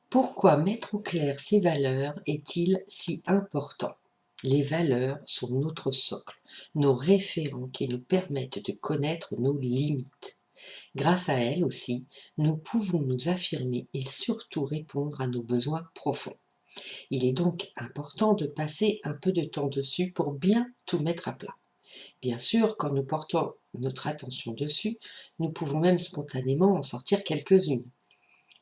Pourquoi mettre au clair ces valeurs est-il si important? Les valeurs sont notre socle, nos référents qui nous permettent de connaître nos limites. Grâce à elles aussi, nous pouvons nous affirmer et surtout répondre à nos besoins profonds. Il est donc important de passer un peu de temps dessus pour bien tout mettre à plat. Bien sûr, quand nous portons notre attention dessus, nous pouvons même spontanément en sortir quelques-unes.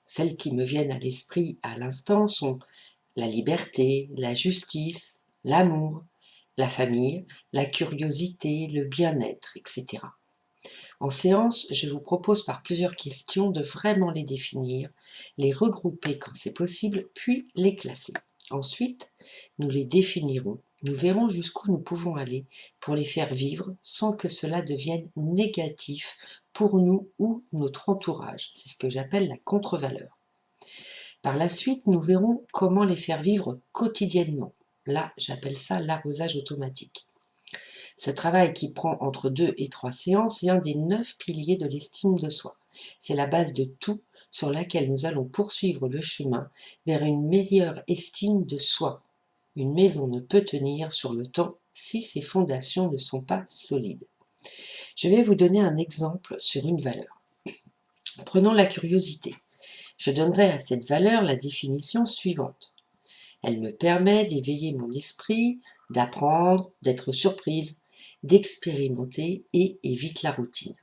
Celles qui me viennent à l'esprit à l'instant sont la liberté, la justice, l'amour, la famille, la curiosité, le bien-être, etc. En séance, je vous propose par plusieurs questions de vraiment les définir, les regrouper quand c'est possible, puis les classer. Ensuite, nous les définirons, nous verrons jusqu'où nous pouvons aller pour les faire vivre sans que cela devienne négatif pour nous ou notre entourage. C'est ce que j'appelle la contre-valeur. Par la suite, nous verrons comment les faire vivre quotidiennement. Là, j'appelle ça l'arrosage automatique. Ce travail qui prend entre 2 et 3 séances vient des 9 piliers de l'estime de soi. C'est la base de tout sur laquelle nous allons poursuivre le chemin vers une meilleure estime de soi. Une maison ne peut tenir sur le temps si ses fondations ne sont pas solides. Je vais vous donner un exemple sur une valeur. Prenons la curiosité. Je donnerai à cette valeur la définition suivante. Elle me permet d'éveiller mon esprit, d'apprendre, d'être surprise, d'expérimenter et évite la routine.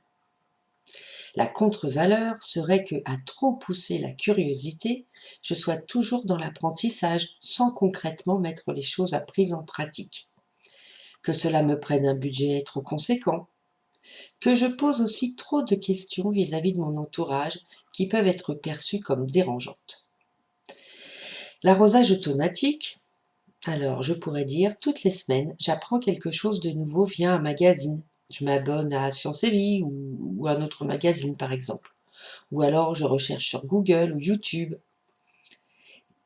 La contre-valeur serait que, à trop pousser la curiosité, je sois toujours dans l'apprentissage sans concrètement mettre les choses à prise en pratique. Que cela me prenne un budget trop conséquent. Que je pose aussi trop de questions vis-à-vis de mon entourage qui peuvent être perçues comme dérangeantes. L'arrosage automatique, alors je pourrais dire toutes les semaines, j'apprends quelque chose de nouveau via un magazine. Je m'abonne à Science et Vie ou un autre magazine par exemple. Ou alors je recherche sur Google ou YouTube.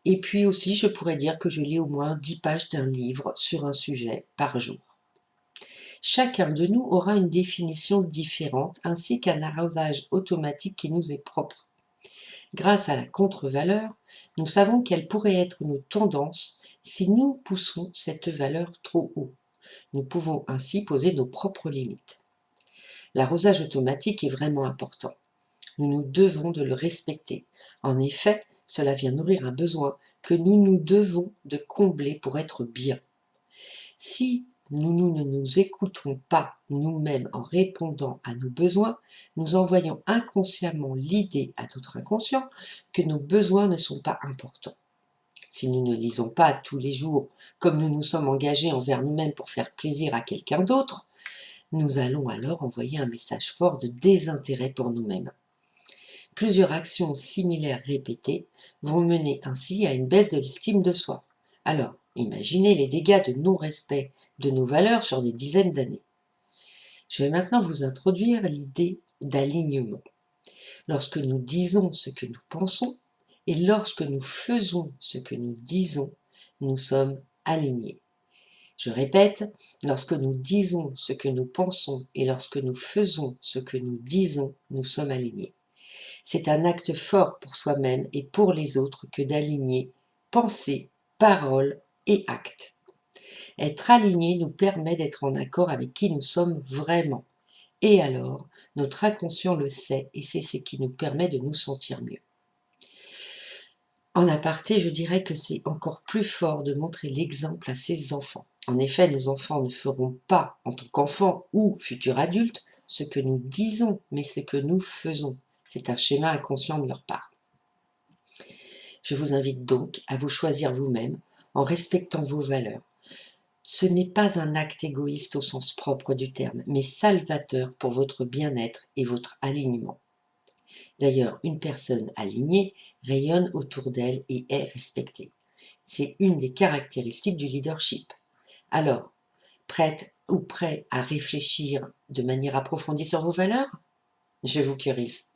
Et puis aussi je pourrais dire que je lis au moins 10 pages d'un livre sur un sujet par jour. Chacun de nous aura une définition différente ainsi qu'un arrosage automatique qui nous est propre. Grâce à la contre-valeur, nous savons quelles pourraient être nos tendances si nous poussons cette valeur trop haut. Nous pouvons ainsi poser nos propres limites. L'arrosage automatique est vraiment important. Nous nous devons de le respecter. En effet, cela vient nourrir un besoin que nous nous devons de combler pour être bien. Si nous ne nous écoutons pas nous-mêmes en répondant à nos besoins, nous envoyons inconsciemment l'idée à notre inconscient que nos besoins ne sont pas importants. Si nous ne lisons pas tous les jours comme nous nous sommes engagés envers nous-mêmes pour faire plaisir à quelqu'un d'autre, nous allons alors envoyer un message fort de désintérêt pour nous-mêmes. Plusieurs actions similaires répétées vont mener ainsi à une baisse de l'estime de soi. Alors, imaginez les dégâts de non-respect de nos valeurs sur des dizaines d'années. Je vais maintenant vous introduire l'idée d'alignement. Lorsque nous disons ce que nous pensons et lorsque nous faisons ce que nous disons, nous sommes alignés. Je répète, lorsque nous disons ce que nous pensons et lorsque nous faisons ce que nous disons, nous sommes alignés. C'est un acte fort pour soi-même et pour les autres que d'aligner pensée, parole et acte. Être aligné nous permet d'être en accord avec qui nous sommes vraiment. Et alors, notre inconscient le sait et c'est ce qui nous permet de nous sentir mieux. En aparté, je dirais que c'est encore plus fort de montrer l'exemple à ses enfants. En effet, nos enfants ne feront pas, en tant qu'enfants ou futurs adultes, ce que nous disons, mais ce que nous faisons. C'est un schéma inconscient de leur part. Je vous invite donc à vous choisir vous-même en respectant vos valeurs. Ce n'est pas un acte égoïste au sens propre du terme, mais salvateur pour votre bien-être et votre alignement. D'ailleurs, une personne alignée rayonne autour d'elle et est respectée. C'est une des caractéristiques du leadership. Alors, prête ou prêt à réfléchir de manière approfondie sur vos valeurs? Je vous curise.